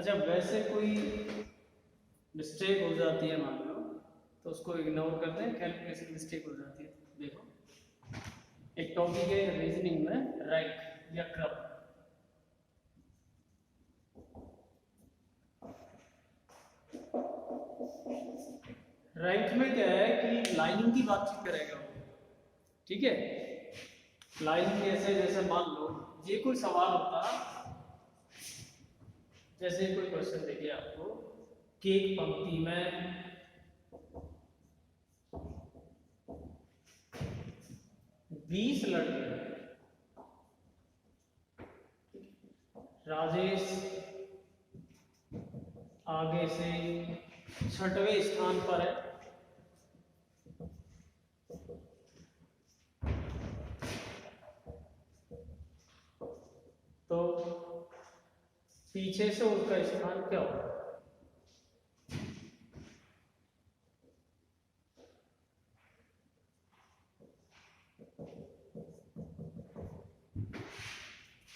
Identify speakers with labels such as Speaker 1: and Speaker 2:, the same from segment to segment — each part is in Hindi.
Speaker 1: अच्छा, वैसे कोई मिस्टेक हो जाती है मान लो, तो उसको इग्नोर करते हैं, कैलकुलेशन मिस्टेक हो जाती है। देखो, एक टॉपिक है रीजनिंग में रैंक या क्रम। रैंक में क्या है कि लाइनिंग की बातचीत करेगा वो, ठीक है। लाइनिंग कैसे, जैसे मान लो ये कोई सवाल होता, जैसे कोई क्वेश्चन देखिए आपको कि एक पंक्ति में 20 लड़के हैं, राजेश आगे से 6वें स्थान पर है, तो पीछे से उसका स्थान क्या होगा?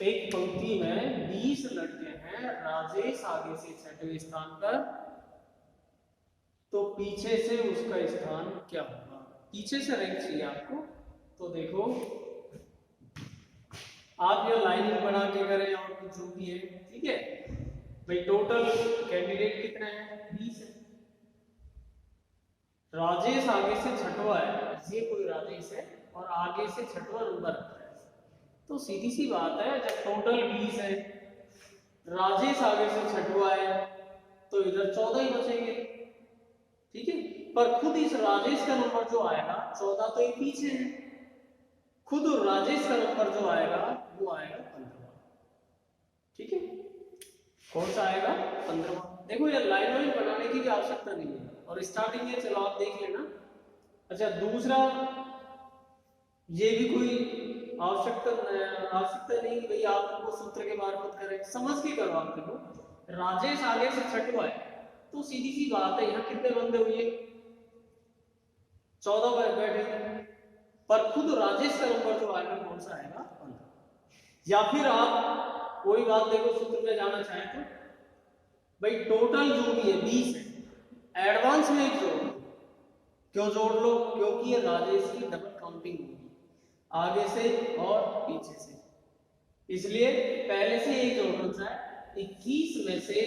Speaker 1: एक पंक्ति में 20 लड़के हैं, राजेश आगे से 6वें स्थान पर, तो पीछे से उसका स्थान क्या होगा? पीछे से रैंक चाहिए आपको। तो देखो, आप ये लाइनिंग बना के करें और कुछ जो भी है, ठीक है भाई। टोटल कैंडिडेट कितने हैं? 20 है। राजेश आगे से 6वां है, ये कोई राजेश है और आगे से 6वां नंबर है, तो सीधी सी बात है, जब टोटल 20 है, राजेश आगे से 6वां है, तो इधर 14 ही बचेंगे, ठीक है। पर खुद इस राजेश का नंबर जो आएगा 14, तो ये पीछे है, खुद राजेश का नंबर जो आएगा वो आएगा 15, ठीक है। कौन सा आएगा? 15। देखो, ये लाइन वाइन बनाने की भी आवश्यकता नहीं है, और स्टार्टिंग है, चलो आप देख लेना। अच्छा, दूसरा, ये भी कोई आवश्यकता नहीं कि भाई आप वो सूत्र के मार्फत करें, समझ के करो। आप देखो, राजेश आगे से 6वां है, तो सीधी सी बात है, यहाँ कितने बंदे हुए? 14 बैठे हैं, पर खुद राजेश का नंबर जो आएगा कौन सा आएगा? 15। या फिर आप कोई बात देखो, सूत्र में जाना चाहें तो भाई टोटल जो भी है 20 है, एडवांस में एक जोड़ लो। क्यों जोड़ लो? क्योंकि ये राजेश की डबल काउंटिंग होगी, आगे से और पीछे से, इसलिए पहले से एक जोड़ना चाहे 21 में से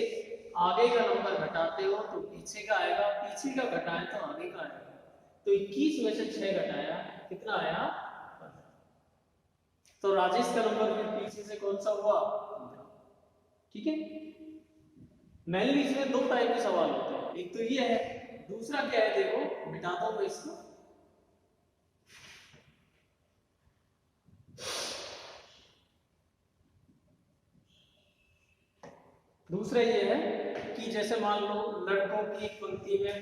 Speaker 1: आगे का नंबर घटाते हो तो पीछे का आएगा, पीछे का घटाए तो आगे का आएगा, तो 21 में से 6 घटाया, कितना आया? 15। तो राजेश का नंबर फिर पीछे से कौन सा हुआ? 15, ठीक है। मेनली इसमें 2 टाइप के सवाल होते हैं, एक तो ये है, दूसरा क्या है, देखो मिटाता हूं मैं इसको। दूसरा ये है कि जैसे मान लो लड़कों की एक पंक्ति में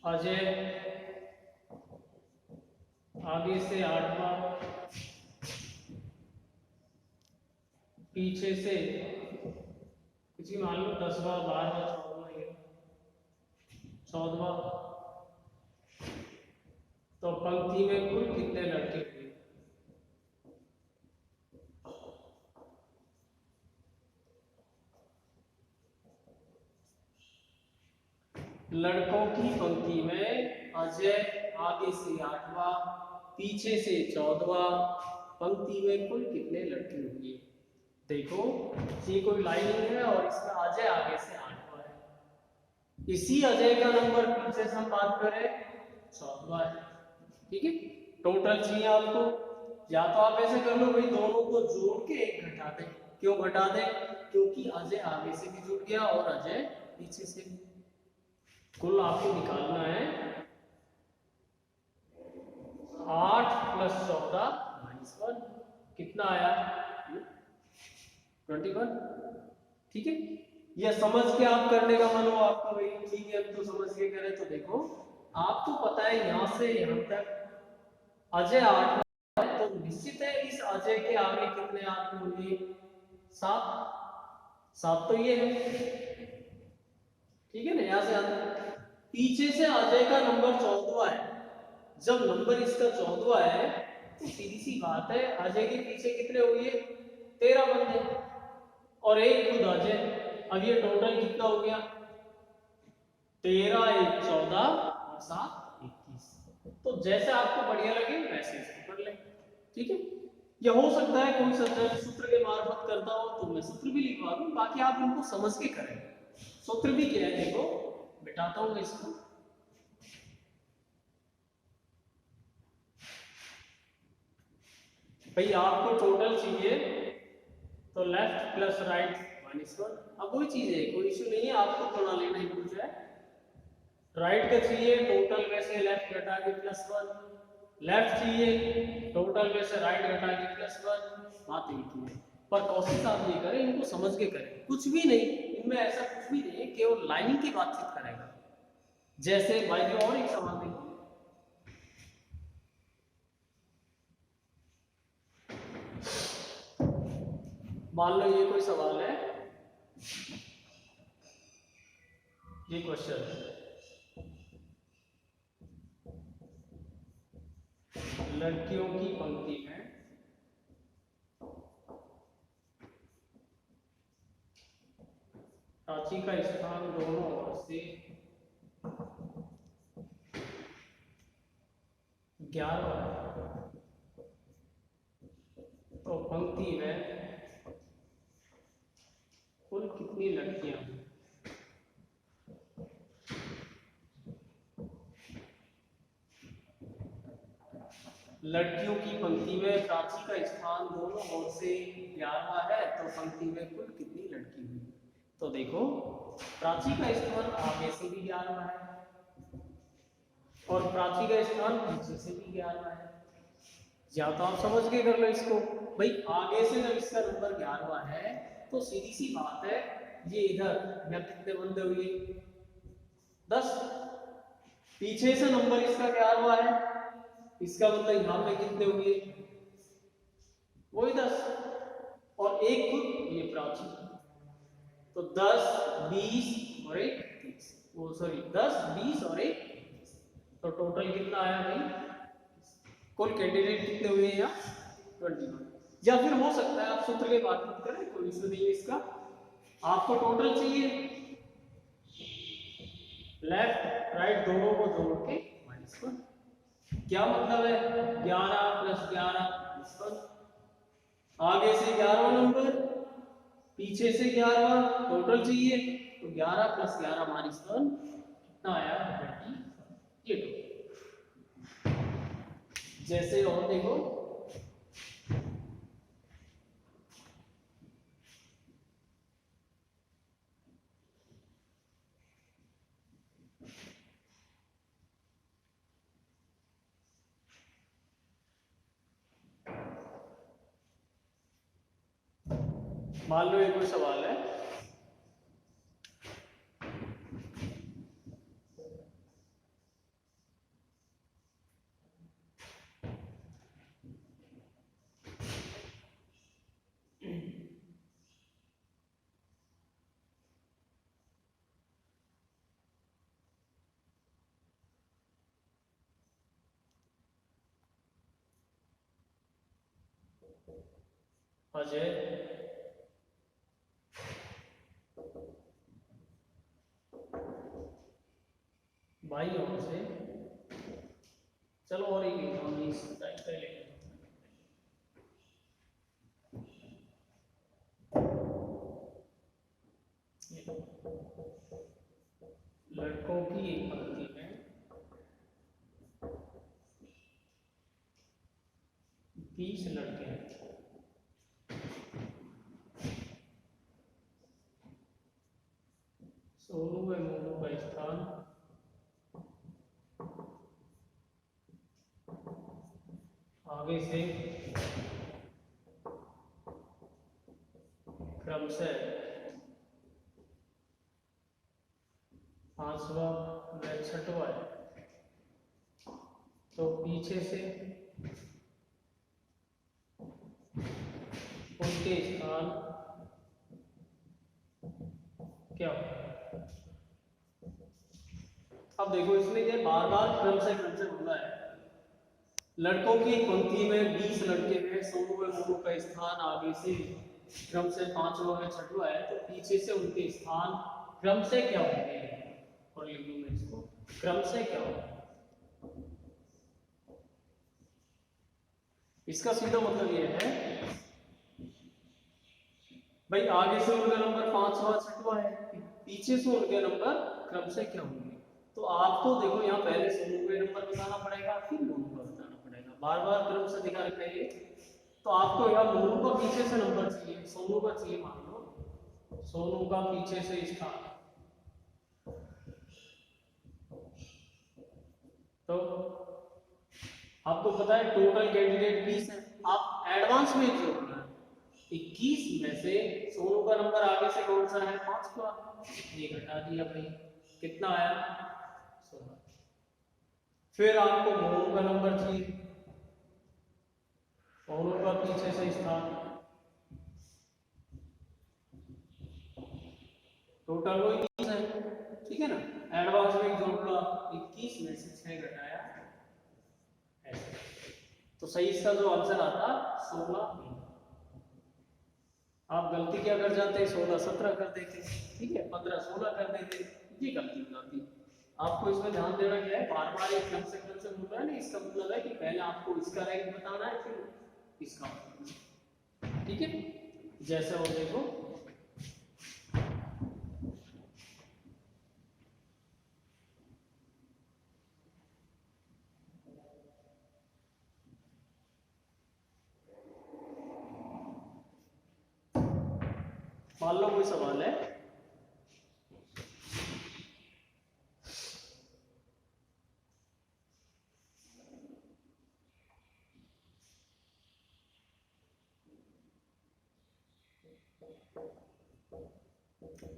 Speaker 1: अजय आगे से 8वां, पीछे से किसी मान लो 10वां, 12वां, 14वां, तो पंक्ति में कुल कितने लड़के हुए? लड़कों की पंक्ति में अजय आगे से 8वां, पीछे से 14वां, पंक्ति में कुल कितने लड़के हुए? देखो, ये कोई लाइनिंग है और इसमें अजय आगे से 8वां है, इसी अजय का नंबर पीछे से हम बात करें 14वां है, ठीक है। टोटल चाहिए आपको, या तो आप ऐसे कर लो भाई, दोनों को जोड़ के एक घटा दें। क्यों घटा दें? क्योंकि अजय आगे से भी जुड़ गया और अजय पीछे से भी। कुल आपको निकालना है 8 + 14 - 1, कितना आया? 21, ठीक है। यह समझ के आप करने का मन हो आपका, भाई ठीक है हम तो समझ के करें, तो देखो आपको पता है यहां से यहां तक अजय 8, तो निश्चित है इस अजय के आगे कितने आदमी होंगे? 7 तो ये है, ठीक है ना। यहां से पीछे से अजय का नंबर 14वां है, जब नंबर इसका 14वां है तो सीधी सी बात है, अजय के पीछे कितने हुए? 13 बंदे और एक खुद अजय। अब ये टोटल कितना हो गया? 13 1 14 और 7 21। तो जैसे आपको बढ़िया लगे वैसे इसको कर लें, ठीक है। या हो सकता है कोई सब्जेक्ट सूत्र के मार्फत करता हो तो मैं सूत्र भी लिखवा दूं, बाकी आप इनको समझ के करें। सूत्र भी क्या है देखो, बिठाता हूं मैं इसको। भाई आपको टोटल चाहिए तो लेफ्ट प्लस राइट -1। अब वही चीज है, कोई इश्यू नहीं है, आपको बना लेना ही कुछ है। राइट का चाहिए टोटल में से लेफ्ट घटा के +1, लेफ्ट चाहिए टोटल में से राइट घटा के +1। बात एक ही है, पर कोशिश आप ये करें इनको समझ के करें, कुछ भी नहीं इनमें ऐसा कुछ भी नहीं है, केवल लाइनिंग की बातचीत करेगा। जैसे भाई जी और एक सवाल देखिए, मान लो ये कोई सवाल है, ये क्वेश्चन है, लड़कियों की पंक्ति में प्राची का स्थान दोनों ओर से 11 है, तो पंक्ति में कुल कितनी लड़कियां हैं? लड़कियों की पंक्ति में प्राची का स्थान दोनों ओर से 11वां है, तो पंक्ति में कुल कितनी लड़की हुई? तो देखो प्राची का स्थान आगे से भी 11वां है और प्राची का स्थान पीछे से भी 11वां है। या तो आप समझ के कर लो इसको, भाई आगे से जब इसका नंबर 11वां है तो सीधी सी बात है, ये इधर या कितने बंदे हुए? 10। पीछे से नंबर इसका 11वां है, इसका मतलब यहां पे कितने हुए? वही 10 और एक खुद ये प्राची, तो 10 20 और एक 30, वो सॉरी 10 20 और एक 30, तो टोटल कितना आया भाई? कुल कैंडिडेट कितने हुए हैं? 21। या फिर हो सकता है आप सूत्र के बात करें, कोई इशू नहीं है इसका। आपको टोटल चाहिए लेफ्ट राइट दोनों को जोड़ के -1। क्या मतलब है? 11 + 11 +1। आगे से 11वां नंबर, पीछे से 11वां, टोटल चाहिए तो 11 + 11 -1 कितना आया? 28। जैसे और देखो, मान लो ये कोई सवाल है, अजय बाई ओर से, चलो और एक एग्जाम इस टाइप का लेंगे, लड़कों की एक पंक्ति में 20 लड़के हैं, सोनू व मोनू का स्थान आगे से क्रमशः 5वां व 6वां है, तो पीछे से उनके स्थान क्या? अब देखो इसमें क्या बार बार क्रम से बोला है, लड़कों की एक पंक्ति में 20 लड़के हैं, सोनू व मोनू का स्थान आगे से क्रम से 5वां है 6वां है, तो पीछे से उनके स्थान क्रम से क्या होंगे, और लिख दूं मैं इसको, क्रम से क्या होगा। इसका सीधा मतलब यह है भाई आगे से उनका नंबर 5वां 6वां है, पीछे से उनके नंबर क्रम से क्या होंगे। तो आपको देखो यहाँ पहले सोनू का नंबर बताना पड़ेगा, फिर मोनू का बताना पड़ेगा, बार बार क्रम से दिखा रखा है। तो आपको यहाँ मोनू का पीछे से नंबर चाहिए, सोनू का चाहिए, मान लो सोनू का पीछे से स्थान। तो आपको पता है टोटल कैंडिडेट 20 है, आप एडवांस में जोड़ना है। 21 में से सोनू का नंबर आगे से कौन सा है, 5वां, ये घटा दिया भाई, कितना आया 16। फिर आपको मोनू का नंबर चाहिए, मोनू का पीछे से स्थान, टोटल वो 21 है, ठीक है ना। एडवांस में जोड़ लो, 21 में से 6 घटाया ऐसे, तो सही इसका जो आंसर आता 16। आप गलती क्या कर जाते हैं, 16 17 कर देते, ठीक है, 15 16 कर देते, ये गलती हो जाती। आपको इसमें ध्यान देना क्या है, बार बार एक क्रम से बोल रहा है ना, इसका मतलब है कि पहले आपको इसका रैंक बताना है, फिर इसका, ठीक है। जैसे वो देखो मान लो कोई सवाल है,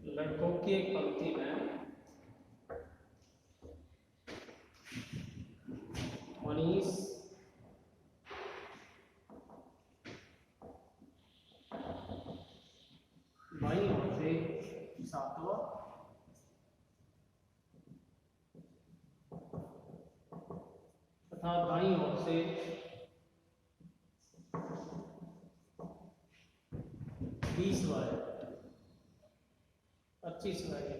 Speaker 1: लड़कों की एक पंक्ति में मनीष भाई और से 7वां तथा दाईं ओर से 20वां है, 25वां है,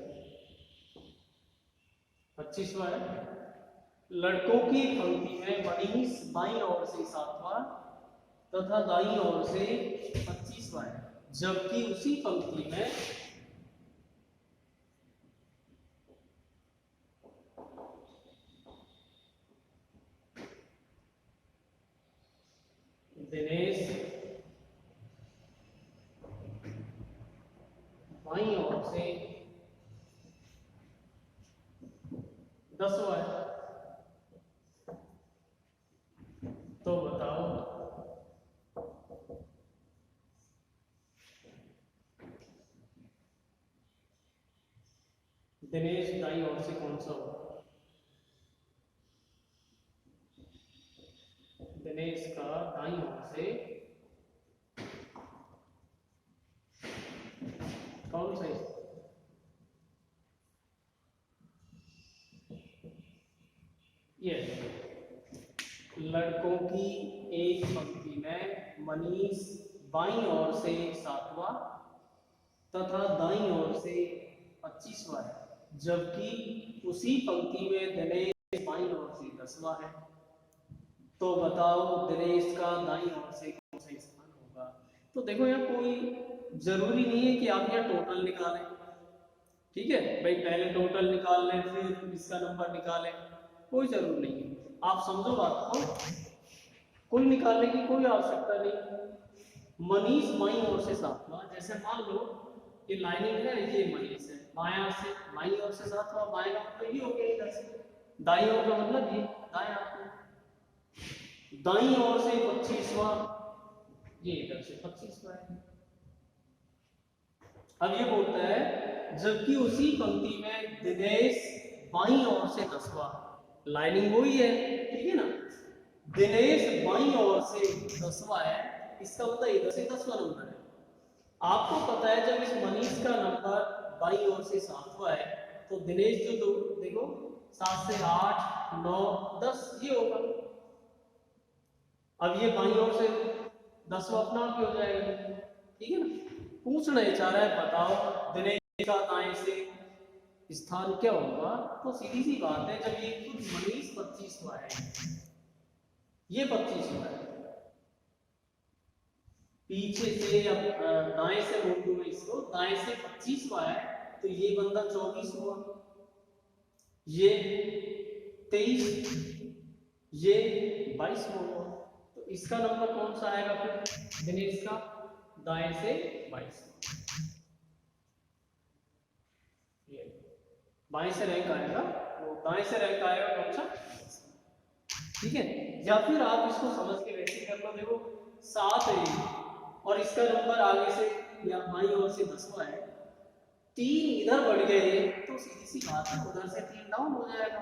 Speaker 1: 25वां है। लड़कों की पंक्ति में मनीष बाईं ओर से 7वां तथा दाईं ओर से 25वां है, जबकि उसी पंक्ति में दिनेश बाईं ओर से 10वां है। तो बताओ दिनेश दाईं ओर से कौन सा होगा, दिनेश का दाईं ओर से कौन सा है, ये लड़कों की एक पंक्ति में मनीष बाईं ओर से 7वां तथा दाईं ओर से 25वां है, जबकि उसी पंक्ति में दिनेश बाईं ओर से 10वां है। तो बताओ दिनेश का दाईं ओर से कौन सा स्थान होगा। तो देखो यहाँ कोई जरूरी नहीं है कि आप यहाँ टोटल निकालें, ठीक है भाई, पहले टोटल निकाल लें फिर इसका नंबर निकालें, कोई जरूर नहीं है। आप समझो बात को, कुल निकालने की कोई आवश्यकता नहीं। मनीष बाईं ओर से 7वां, जैसे मान लो ये लाइनिंग है, ये मनीष है, बायां से बाईं ओर से 7वां, बाएं का मतलब ये हो गया इधर से, दाईं ओर का मतलब ये दाएं आपको, दाईं ओर से 25वां, ये इधर से 25वां है। अब ये बोलता है जबकि उसी पंक्ति में दिनेश बाईं ओर से 10वां, लाइनिंग वही है, ठीक है ना, दिनेश बाईं ओर से 10वां है, इसका मतलब इधर से 10वां नंबर है। आपको पता है जब इस मनीष का नंबर बाईं ओर से 7वां है, तो दिनेश जो देखो 7 से 8 9 10 ये होगा, अब ये बाईं ओर से 10वां अपना आप ही हो जाएगा, ठीक है ना। पूछना चाह रहा है बताओ दिनेश का दाएं से स्थान क्या होगा, तो सीधी सी बात है, जब ये खुद मनीष 25वां है, ये 25वां है, पीछे से या दाएं से बोल दूं मैं इसको, दाएं से 25वां है, तो ये बंदा 24 हुआ, ये 23, ये 22 हुआ, तो इसका नंबर कौन सा आएगा फिर दिनेश का, दाएं से 22, ये बाएं से रैंक आएगा, वो दाएं से रैंक आएगा कौन सा, ठीक है। या फिर आप इसको समझ के वैसे कर लो, देखो 7 है और इसका नंबर आगे से या बाईं ओर से 10वां है, 3 इधर बढ़ गए तो सीधी सी बात है उधर से 3 डाउन हो जाएगा।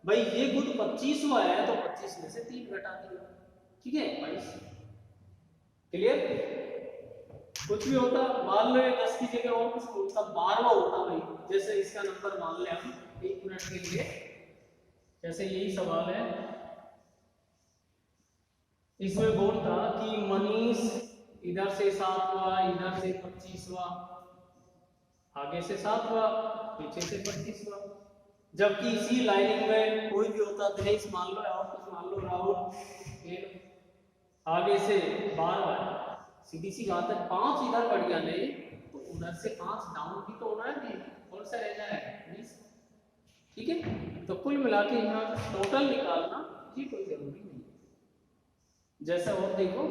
Speaker 1: भाई ये खुद 25वां है तो 25 में से 3 घटा दिया, ठीक है 22। क्लियर। कुछ भी होता मान लो 10 की जगह और कुछ होता 12वां होता भाई, जैसे इसका नंबर मान ले हम 1 मिनट के लिए, जैसे यही सवाल है, इसमें बोलता कि मनीष इधर से 7वां, इधर से 25वां, आगे से 7वां, पीछे से 25वां, जबकि इसी लाइनिंग में कोई भी होता दिनेश मान लो और कुछ मान लो राहुल, आगे से 12वां, सीधी सी बात है 5 इधर बढ़ गया नहीं तो उधर से 5 डाउन भी तो होना है, कौन सा रह जाएगा 20, ठीक है। तो कुल मिला के यहाँ टोटल निकालना ये कोई जरूरी नहीं, जैसा और देखो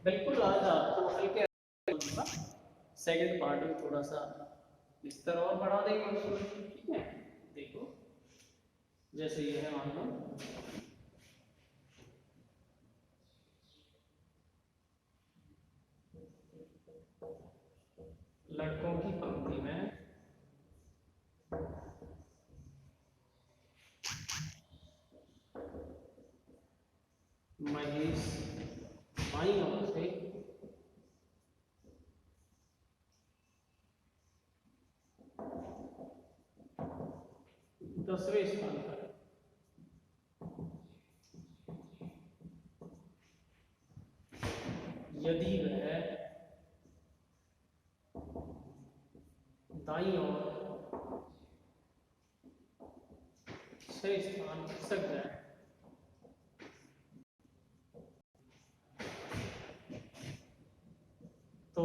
Speaker 1: बिल्कुल आज आपको हल्के सेकंड पार्ट में थोड़ा सा विस्तार और बढ़ा देंगे उसमें, ठीक है। देखो जैसे ये है मान लो लड़कों की पंक्ति में महेश बाईं ओर से 10वें स्थान पर, यदि वह दाईं ओर 6 स्थान खिसक जाए तो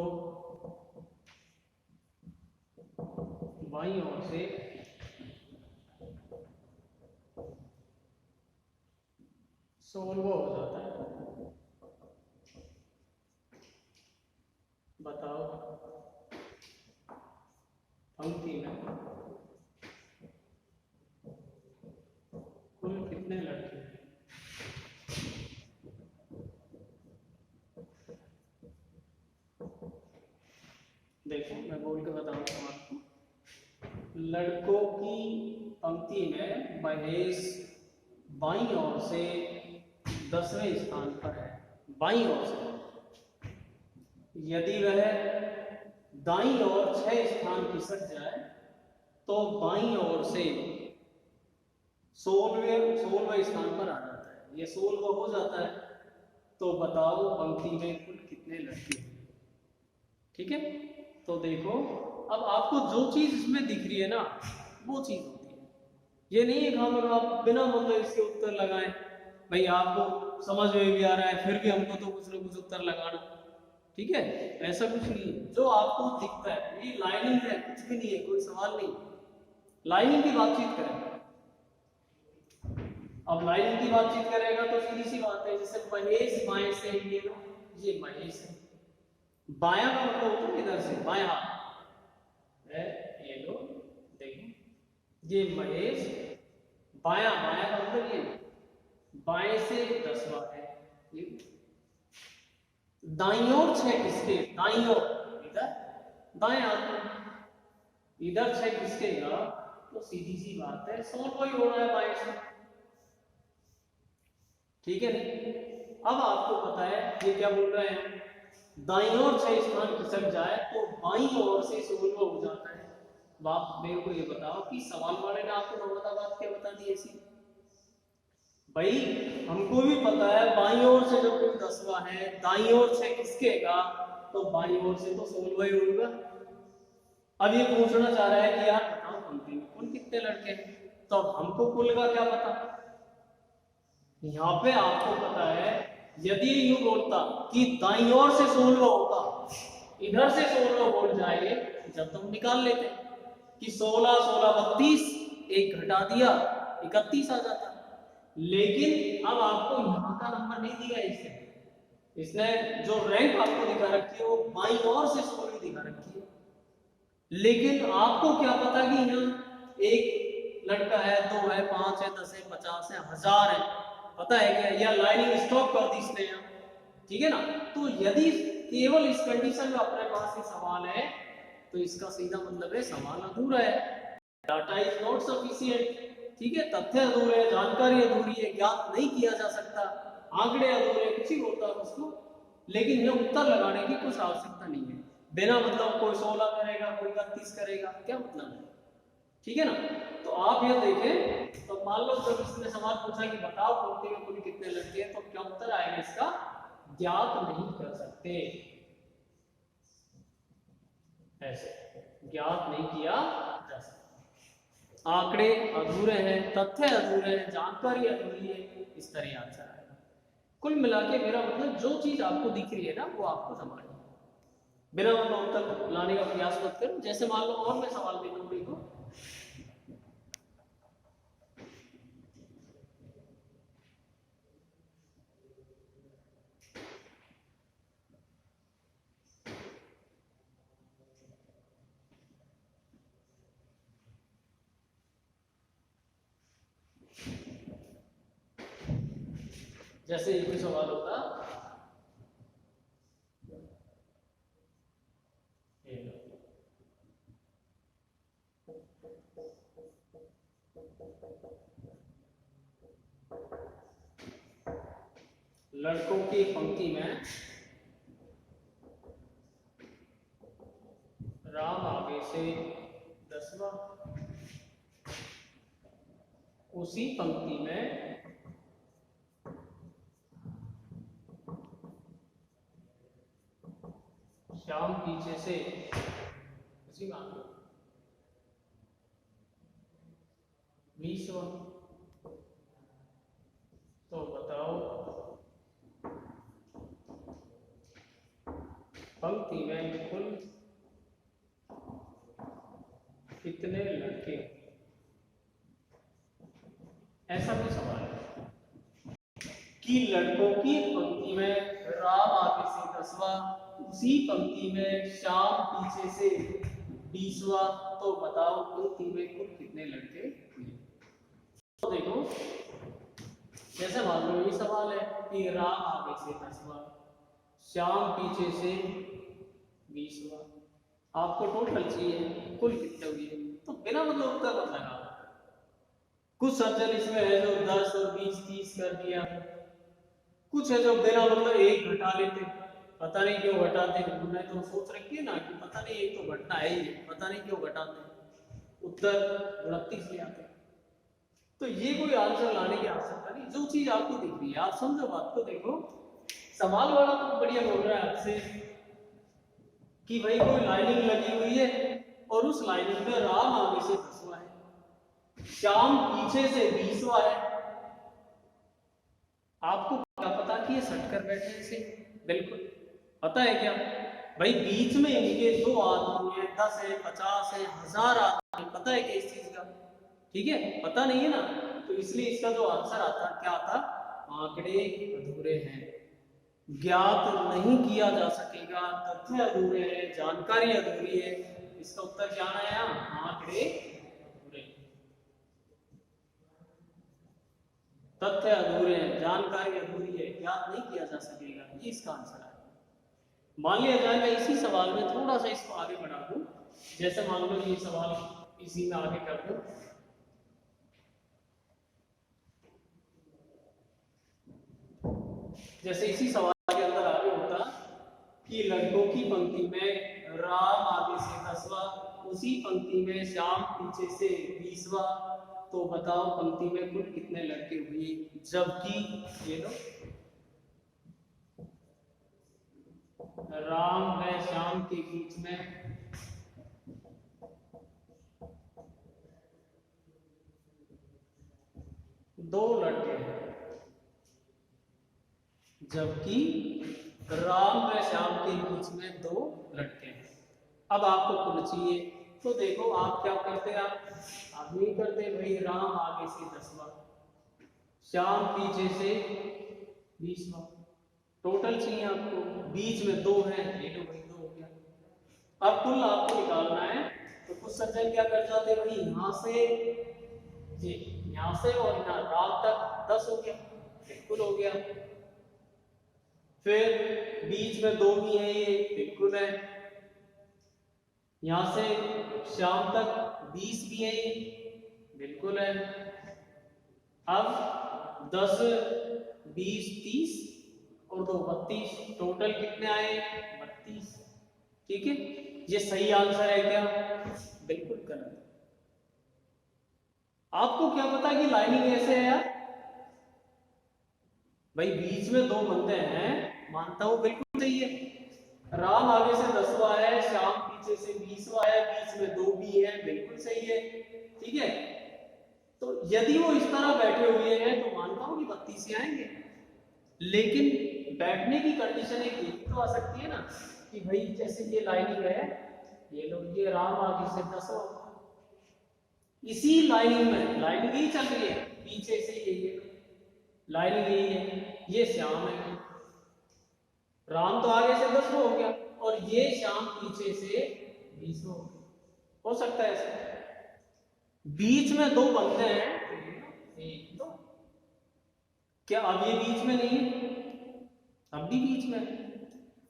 Speaker 1: बाईं ओर से 16वां हो जाता है। बताओ पंक्ति में कुल कितने लड़के हैं, देखो मैं बोल के बताऊंगा आपको। लड़कों की पंक्ति में महेश बाईं ओर से 10वें स्थान पर है, बाईं ओर से। यदि वह दाईं ओर 6 स्थान खिसक जाए तो बाईं ओर से 16वें स्थान पर आ जाता है, ये 16वां हो जाता है। तो बताओ पंक्ति में कुल कितने लड़के हैं, ठीक है। तो देखो अब आपको जो चीज इसमें दिख रही है ना वो चीज होती है, ये नहीं है कि आप बिना मतलब इसके उत्तर लगाएं, भाई आपको समझ में भी आ रहा है फिर भी हमको तो कुछ ना कुछ उत्तर लगाना, ठीक है। ऐसा कुछ नहीं है, जो आपको दिखता है ये लाइनिंग है, कुछ भी नहीं है, कोई सवाल नहीं। लाइनिंग की बातचीत करें, अब लाइनिंग की बातचीत करेगा तो सीधी सी बात है, जैसे महेश बाएं से, ये महेश है, बायां का मतलब होता है इधर से बायां हाथ है, ये लो देखो ये महेश बायां, बायां का मतलब ये बाएं से 10वां है, ये दाईं ओर 6 किसके, दाईं ओर इधर दाएं हाथ में, इधर 6 किसकेगा तो सीधी सी बात है 16वां ही हो रहा है बाएं से, ठीक है नहीं। अब आपको पता है ये क्या बोल रहे हैं, दाईं ओर 6 स्थान खिसक जाए तो बाईं ओर से 16 हो जाता है। बाप मेरे को ये बताओ कि सवाल वाले ने आपको नौबताबाद क्या बता दी ऐसी? भाई हमको भी पता है बाईं ओर से जब कोई 10वां है, दाईं ओर से खिसकेगा तो बाईं ओर से तो 16वां ही होगा। अब ये पूछना चाह रहा है कि यार बताओ पंक्ति में कुल कितने लड़के हैं, तो हमको कुल का क्या पता। यहाँ पे आपको पता है यदि यूं बोलता कि दाईं ओर से 16 होता, इधर से 16 बोल जाए जब तुम निकाल लेते कि 16 16 32, एक घटा दिया 31 आ जाता। लेकिन अब आपको यहाँ का नंबर नहीं दिया इसने जो रैंक आपको दिखा रखी है वो बाईं ओर से 16 दिखा रखी है। लेकिन आपको क्या पता कि यहाँ एक लड़का है, 2 है, 5 है, 10 है, 50 है, 1000 है, पता है क्या? या लाइनिंग स्टॉप कर दी इसने यहाँ, ठीक है ना। तो यदि केवल इस कंडीशन में अपने पास ये सवाल है तो इसका सीधा मतलब है सवाल अधूरा है, डाटा इज नॉट सफिशिएंट, ठीक है। तथ्य अधूरे हैं, जानकारी अधूरी है, ज्ञात नहीं किया जा सकता, आंकड़े अधूरे, कुछ ही बोलता है उसको। लेकिन यह उत्तर लगाने की कुछ आवश्यकता नहीं है, बिना मतलब कोई 16 करेगा, कोई 32 करेगा, क्या मतलब है, ठीक है ना। तो आप ये देखें, तो मान लो जब इसने सवाल पूछा कि बताओ पंक्ति में कुल कितने लड़के हैं, तो क्या उत्तर आएगा इसका? ज्ञात नहीं कर सकते, ऐसे ज्ञात नहीं किया जा सकता, आंकड़े अधूरे हैं, तथ्य अधूरे हैं, जानकारी अधूरी है, इस तरह आंसर आएगा। कुल मिला के मेरा मतलब जो चीज आपको दिख रही है ना वो आपको संभालनी, बिना मतलब उत्तर लाने का प्रयास मत करो। जैसे मान लो और मैं सवाल देता हूँ, देखो जैसे एक भी सवाल होता लड़कों की पंक्ति में राम आगे से 10वां, उसी पंक्ति में श्याम पीछे से, उसी मान लो 20वां, तो बताओ पंक्ति में कुल कितने लड़के, ऐसा भी सवाल है कि लड़कों की पंक्ति में राम आगे से 10वां, उसी पंक्ति में श्याम पीछे से 20वां, तो बताओ पंक्ति में कुल कितने लड़के। तो देखो जैसे मान लो ये सवाल है कि राम आगे से 10वां, श्याम पीछे से 20वां, आपको टोटल चाहिए कुल कितने हुए, तो बिना मतलब उत्तर मत लगा। कुछ सज्जन इसमें है जो 10 और 20 30 कर दिया, कुछ है जो बिना मतलब एक घटा लेते, पता नहीं क्यों घटाते, उन्होंने तो सोच रखी है ना कि पता नहीं एक तो घटना है ही, पता नहीं क्यों घटाते, उत्तर 29 ले आते। तो ये कोई आंसर लाने की आवश्यकता नहीं, जो चीज आपको दिख रही है आप समझो बात को। देखो सवाल वाला तो बढ़िया बोल रहा है आपसे कि भाई कोई लाइनिंग लगी हुई है और उस लाइनिंग में राम आगे से 10वां है, श्याम पीछे से 20वां है, आपको क्या पता कि ये सट कर बैठे हैं इसे? बिल्कुल पता है क्या भाई, बीच में इनके 2 आदमी है, 10 है, 50 है, 1000 आदमी, पता है क्या इस चीज का? ठीक है, पता नहीं है ना, तो इसलिए इसका जो आंसर आता क्या आता, आंकड़े अधूरे हैं, ज्ञात नहीं किया जा सकेगा, तथ्य अधूरे हैं, जानकारी अधूरी है, इसका उत्तर क्या आया? आंकड़े अधूरे, तथ्य अधूरे हैं, जानकारी अधूरी है, ज्ञात नहीं किया जा सकेगा, ये इसका आंसर है। मान लिया जाए मैं इसी सवाल में थोड़ा सा इसको आगे बढ़ा दूं, जैसे मान लो ये सवाल इसी में आगे कर दूं, जैसे इसी सवाल के अंदर आगे होता कि लड़कों की पंक्ति में राम आगे से 10वां, उसी पंक्ति में श्याम पीछे से 20वां, तो बताओ पंक्ति में कुल कितने लड़के हुए, जबकि ये लो राम व श्याम के बीच में दो लड़के हैं, जबकि राम व श्याम के बीच में दो लड़के हैं। अब आपको कुल चाहिए, तो देखो आप क्या करते, आप नहीं करते भाई, राम आगे से 10वां, श्याम पीछे से 20वां, टोटल चाहिए आपको, बीच में दो हैं, ये लो भाई 2 हो गया। अब कुल आपको निकालना है, तो कुछ सज्जन क्या कर जाते भाई, यहां से जी यहां से और यहां राम तक 10 हो गया, बिल्कुल हो गया। फिर बीच में 2 भी है, ये बिल्कुल है। यहां से शाम तक 20 भी है, ये बिल्कुल है। अब 10 20 30 और 2 32, टोटल कितने आए, 32। ठीक है, ये सही आंसर है क्या, बिल्कुल गलत। आपको क्या पता कि लाइनिंग ऐसे है यार, भाई बीच में 2 बंदे हैं, मानता हूं बिल्कुल सही है, राम आगे से 10वां है, श्याम पीछे से 20वां है, बीच में 2 भी है, बिल्कुल सही है। ठीक है, तो यदि वो इस तरह बैठे हुए हैं तो मानता हूं कि 32 ही आएंगे, लेकिन बैठने की कंडीशन एक ये तो आ सकती है ना कि भाई जैसे ये लाइनिंग है, ये लोग, ये राम आगे से 10वां, इसी लाइनिंग में लाइनिंग यही चल रही है, पीछे से ये लाइनिंग यही है, ये श्याम है, राम तो आगे से 10वां हो गया और ये श्याम पीछे से 20वां हो गया, हो सकता है ऐसा। बीच में 2 बंदे हैं, एक दो, क्या अब ये बीच में नहीं है, अब भी बीच में।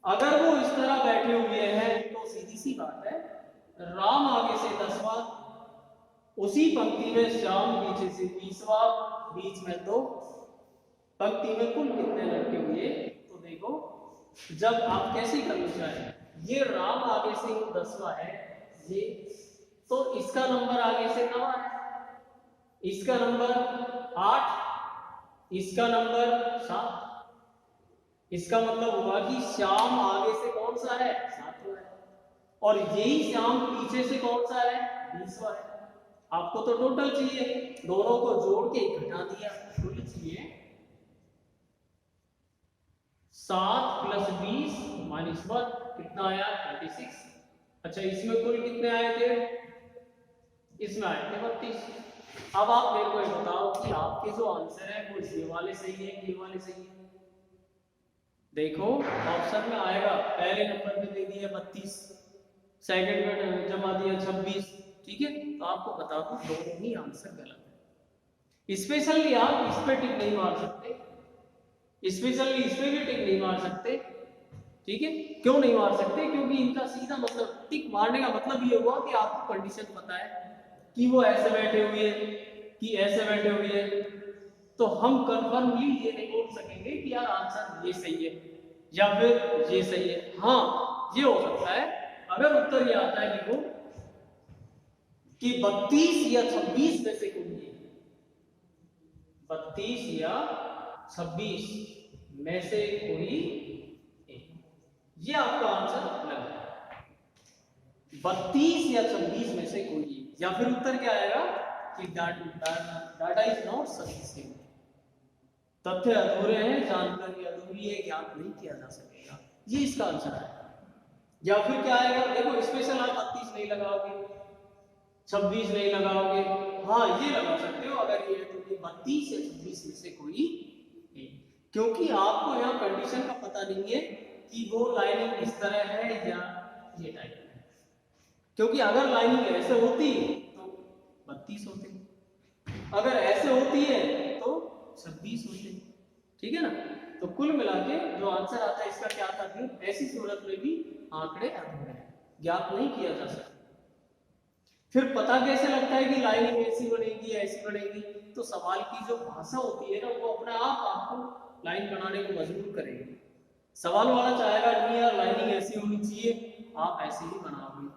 Speaker 1: अगर वो इस तरह बैठे हुए हैं तो सीधी सी बात है, राम आगे से 10वां, उसी पंक्ति में श्याम पीछे से 20वां, बीच में 2, पंक्ति में कुल कितने लड़के हुए, तो देखो जब आप कैसे करना चाहें, ये राम आगे से 10वां है, ये तो इसका नंबर आगे से 9 है, इसका नंबर 8, इसका नंबर 7, इसका मतलब हुआ कि श्याम आगे से कौन सा है, 7वां है, और यही श्याम पीछे से कौन सा है, 20वां है। आपको तो टोटल चाहिए, दोनों को जोड़ के घटा दिया, कुल चाहिए 7 + 20 - 1 कितना आया, 36। अच्छा इसमें कुल कितने आए थे, इसमें आए थे 32। अब आप मेरे को ये बताओ कि आपके जो आंसर है वो ये वाले सही है, ये वाले सही है। देखो ऑप्शन में आएगा, पहले नंबर पे दे दिया 32, सेकंड में जमा दिया 26, ठीक है, तो आपको बता दूं दोनों ही आंसर गलत है। स्पेशली आप इस पे टिक नहीं मार सकते, स्पेशली इस पे भी टिक नहीं मार सकते, ठीक है, क्यों नहीं मार सकते, क्योंकि इनका सीधा मतलब टिक मारने का मतलब ये हुआ कि आपको कंडीशन पता है कि वो ऐसे बैठे हुए हैं कि ऐसे बैठे हुए हैं, तो हम कंफर्मली ये नहीं बोल सकेंगे कि यार आंसर ये सही है या फिर ये सही है। हाँ ये हो सकता है, अगर उत्तर ये आता है देखो कि 32 या 26 में से कोई है, 32 या 26 में से कोई एक, ये आपका आंसर लग रहा है, 32 या 26 में से कोई एक, या फिर उत्तर क्या आएगा कि डाटा इज नॉट सफिशिएंट, तथ्य अधूरे हैं, जानकारी अधूरी है, ज्ञात नहीं किया जा सकेगा, ये इसका आंसर है। या फिर क्या आएगा, देखो स्पेशल आप 32 नहीं लगाओगे, 26 नहीं लगाओगे, हाँ ये लगा सकते हो अगर ये है तो, ये 32 या 26 में से कोई एक, क्योंकि आपको यहाँ कंडीशन का पता नहीं है कि वो लाइनिंग इस तरह है या ये टाइप है, क्योंकि अगर लाइनिंग ऐसे होती तो 32 होते, अगर ऐसे होती है तो 26 होते, ठीक है ना। तो कुल मिला के जो आंसर आता है इसका क्या आता है, ऐसी सूरत में भी आंकड़े अधूरे हैं, ज्ञात नहीं किया जा सकता। फिर पता कैसे लगता है कि लाइनिंग ऐसी बनेगी ऐसी बनेगी, तो सवाल की जो भाषा होती है ना वो अपने आप आपको लाइन बनाने को मजबूर करेगी। सवाल वाला चाहेगा नहीं यार लाइनिंग ऐसी होनी चाहिए, आप ऐसी ही बनाओगे,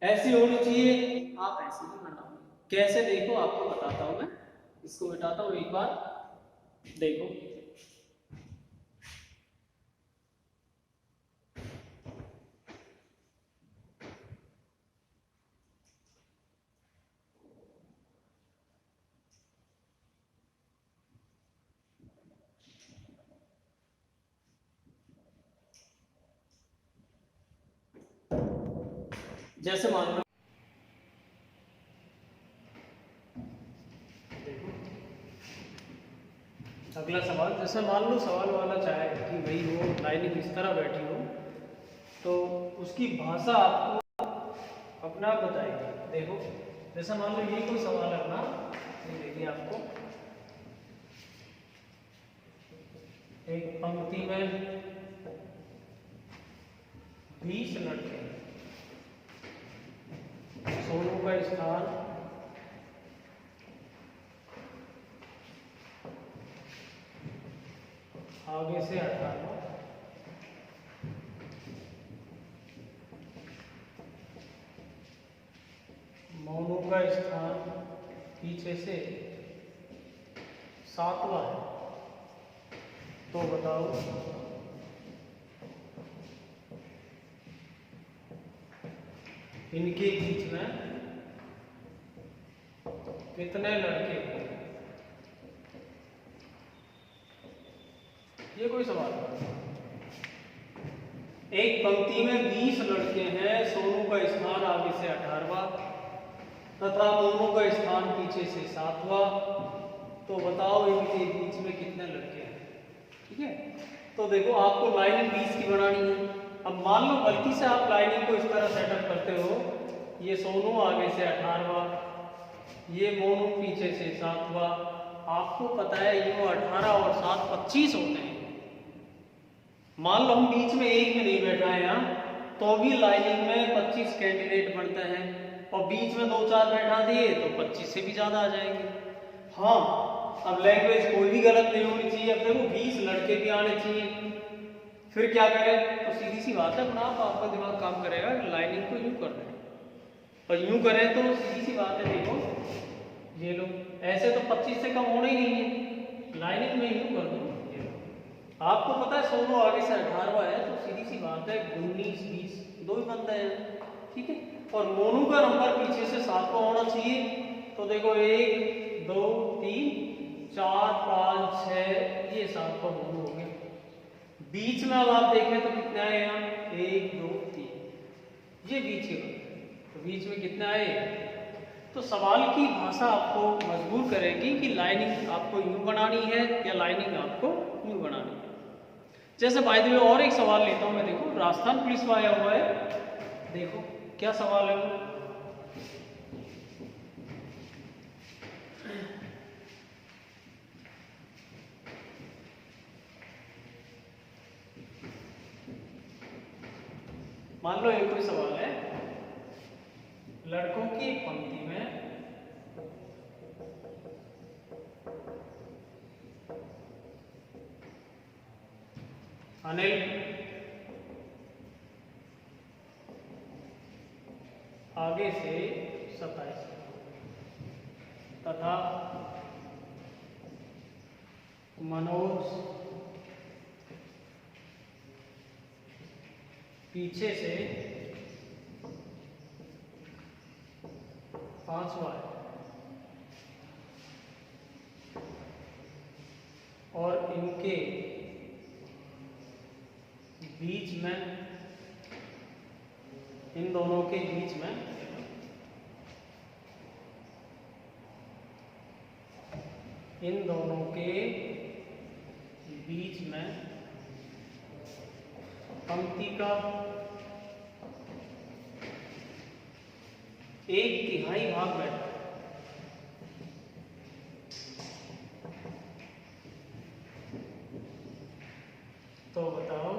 Speaker 1: ऐसी होनी चाहिए, आप ऐसी ही बनाओगे। कैसे देखो आपको बताता हूं मैं, इसको बताता हूं एक बार देखो। जैसे मान लो अगला सवाल, जैसे मान लो सवाल वाला चाहे कि भाई वो लाइनिंग इस तरह बैठी हो, तो उसकी भाषा आपको अपना आप बताएगी। देखो जैसे मान लो ये कोई सवाल है ना, ये देखिए आपको एक पंक्ति में 20 लड़के, सोनू का स्थान आगे से 18, मोनू का स्थान पीछे से 7वां है, तो बताओ इनके बीच में कितने लड़के हैं। ये कोई सवाल है। एक पंक्ति में 20 लड़के हैं, सोनू का स्थान आगे से 18वां तथा मोनू का स्थान पीछे से 7वां, तो बताओ इनके बीच में कितने लड़के हैं। ठीक है, तो देखो आपको लाइनिंग 20 की बनानी है। अब मान लो गलती से आप लाइनिंग को इस तरह सेटअप करते हो, ये सोनू आगे से 18वां, ये मोनू पीछे से 7वां, आपको पता है ये 18 और 7 25 होते हैं। मान लो हम बीच में एक में नहीं बैठा है यहाँ, तो भी लाइनिंग में 25 कैंडिडेट बनते हैं, और बीच में 2-4 बैठा दिए तो 25 से भी ज्यादा आ जाएंगे। हाँ, अब लैंग्वेज कोई भी गलत नहीं होनी चाहिए। अब देखो 20 लड़के भी आने चाहिए, फिर क्या करें, तो सीधी सी बात है अपना आपका दिमाग काम करेगा, लाइनिंग को यूं कर दें, और यूं करें तो सीधी सी बात है। देखो ये लो, ऐसे तो 25 से कम होना ही नहीं है, लाइनिंग में यूं कर दो। आपको पता है सोनू आगे से 18वां है, तो सीधी सी बात है 19 20 दो ही बनते हैं। ठीक है, और मोनू का नंबर पीछे से 7वां होना चाहिए, तो देखो 1 2 3 4 5 6, ये 7वां मोनू हो गया। बीच में अब आप देखें तो कितने आए यहाँ, 1 2 3, ये बीच के तो बीच में कितने आए। तो सवाल की भाषा आपको मजबूर करेगी कि लाइनिंग आपको यूं बनानी है या लाइनिंग आपको यूं बनानी है। जैसे बाय द वे और एक सवाल लेता हूं मैं, देखो राजस्थान पुलिस में आया हुआ है, देखो क्या सवाल है वो। मान लो एक कोई सवाल है, लड़कों की एक पंक्ति में अनिल आगे से 27 तथा मनोज पीछे से 5वां है, और इनके बीच में, इन दोनों के बीच में इन दोनों के बीच में पंक्ति का 1/3 भाग बैठा। तो बताओ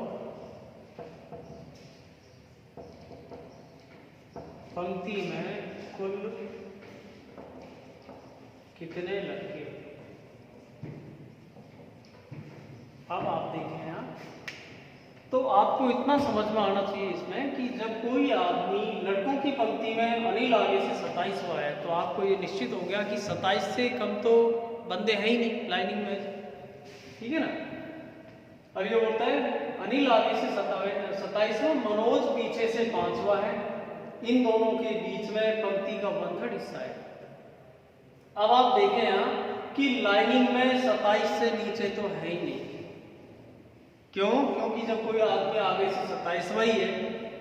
Speaker 1: पंक्ति में कुल कितने लड़के। अब आप देखें यहाँ, तो आपको इतना समझ में आना चाहिए इसमें कि जब कोई आदमी लड़कों की पंक्ति में अनिल आगे से 27वां है, तो आपको ये निश्चित हो गया कि 27 से कम तो बंदे हैं ही नहीं लाइनिंग में, ठीक है ना। अब ये होता है अनिल आगे से 27वां, मनोज पीछे से 5वां है, इन दोनों के बीच में पंक्ति का 1/3 हिस्सा है। अब आप देखें यहाँ कि लाइनिंग में 27 से नीचे तो है ही नहीं। क्यों? क्योंकि जब कोई आदमी आगे से 27वां ही है,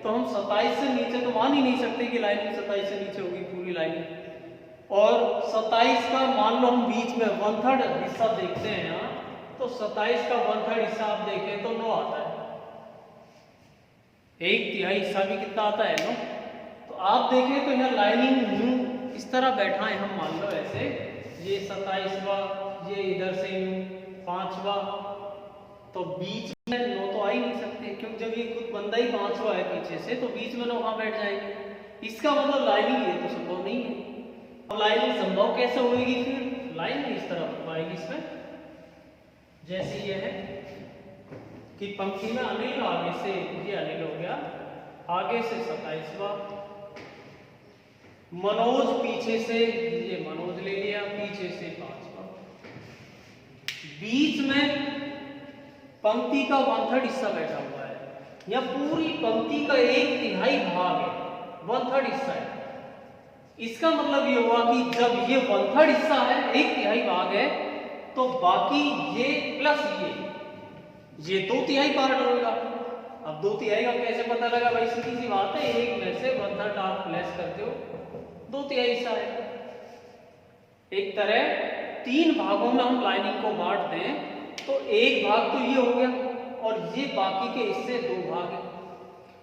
Speaker 1: तो हम 27 से नीचे तो मान ही नहीं सकते कि लाइनिंग 27 से नीचे होगी पूरी लाइनिंग। और 27 का मान लो हम बीच में 1/3 हिस्सा देखते हैं यहाँ, तो 27 का 1/3 हिस्सा आप देखें तो 9 आता है। 1/3 हिस्सा भी कितना आता है? 9। तो आप देखें तो यहाँ लाइनिंग इस तरह बैठा है, हम मान लो ऐसे, ये 27वां, ये इधर से 5वां, तो बीच में 9 तो आ ही नहीं सकते, क्योंकि जब ये खुद बंदा ही 5वां है पीछे से, तो बीच में 9 वहां बैठ जाएंगे। इसका मतलब लाइनिंग ये तो संभव नहीं है। अब लाइनिंग संभव कैसे होगी? फिर लाइनिंग इस तरह आएगी इसमें, जैसे ये है कि पंक्ति में अनिल आगे से, ये अनिल हो गया, आगे से 27वां, मनोज पीछे से, ये मनोज ले लिया, पीछे से 5वां, बीच में पंक्ति का 1/3 हिस्सा बैठा हुआ है, या पूरी पंक्ति का 1/3 भाग है, 1/3 हिस्सा है। इसका मतलब ये हुआ कि जब ये 1/3 हिस्सा है, 1/3 भाग है, तो बाकी ये प्लस ये 2/3 पार्ट होगा। अब 2/3 का कैसे पता लगा भाई? सीधी सी बात है, एक में से 1/3 आप लेस करते हो, 2/3 हिस्सा है। एक तरह 3 भागों में हम लाइनिंग को बांटते हैं, तो एक भाग तो ये हो गया, और ये बाकी के हिस्से 2 भाग है।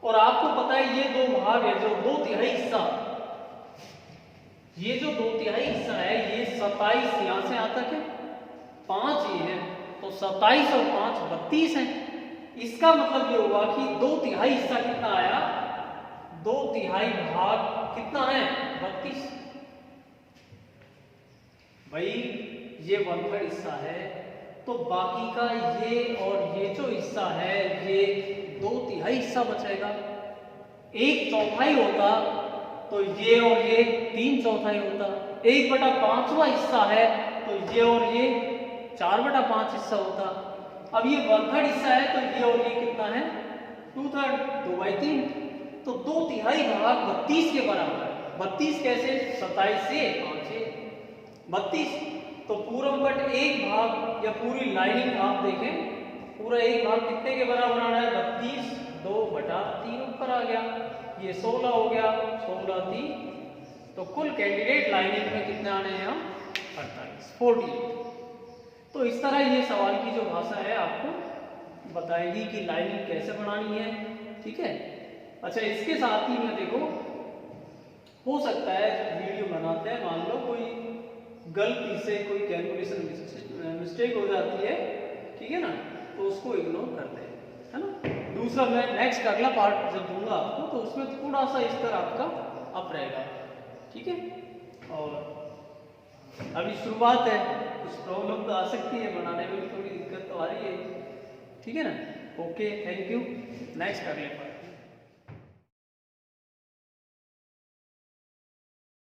Speaker 1: और आपको पता है ये 2 भाग है, जो 2/3 हिस्सा, ये जो 2/3 हिस्सा है, ये 27 यहां से आता है, 5 ये है, तो 27 और 5 32 है। इसका मतलब ये हुआ कि 2/3 हिस्सा कितना आया? 2/3 भाग कितना है? 32। भाई ये 1/3 हिस्सा है, तो बाकी का ये और ये जो हिस्सा है, ये 2/3 हिस्सा बचेगा। 1/4 होता तो ये और ये 3/4 होता। 1/5वां हिस्सा है, तो ये और ये 4/5 हिस्सा होता। अब ये 1/3 हिस्सा है, तो ये और ये कितना है? 2/3, 2/3। तो 2/3 भाग 32 के बराबर है। 32 कैसे? 27 से 5 है 32। तो पूरा बट 1 भाग या पूरी लाइनिंग आप देखें, पूरा 1 भाग कितने के बराबर आना है? 32, 2/3 ऊपर आ गया, ये 16 हो गया, 16 3। तो कुल कैंडिडेट लाइनिंग में कितने आने हैं? 48, 48। तो इस तरह ये सवाल की जो भाषा है आपको बताएगी कि लाइनिंग कैसे बनानी है, ठीक है। अच्छा, इसके साथ ही में देखो, हो सकता है जब वीडियो बनाते हैं, मान लो कोई गलती से कोई कैलकुलेशन मिस्टेक हो जाती है, ठीक है ना, तो उसको इग्नोर कर दे, है ना। दूसरा मैं नेक्स्ट अगला पार्ट जब दूंगा आपको, तो उसमें थोड़ा सा इस तरह आपका अप रहेगा, ठीक है। और अभी शुरुआत है, कुछ प्रॉब्लम तो आ सकती है बनाने में, थोड़ी दिक्कत तो आ रही है, ठीक है ना। Okay, thank you. नेक्स्ट अगले पार्ट।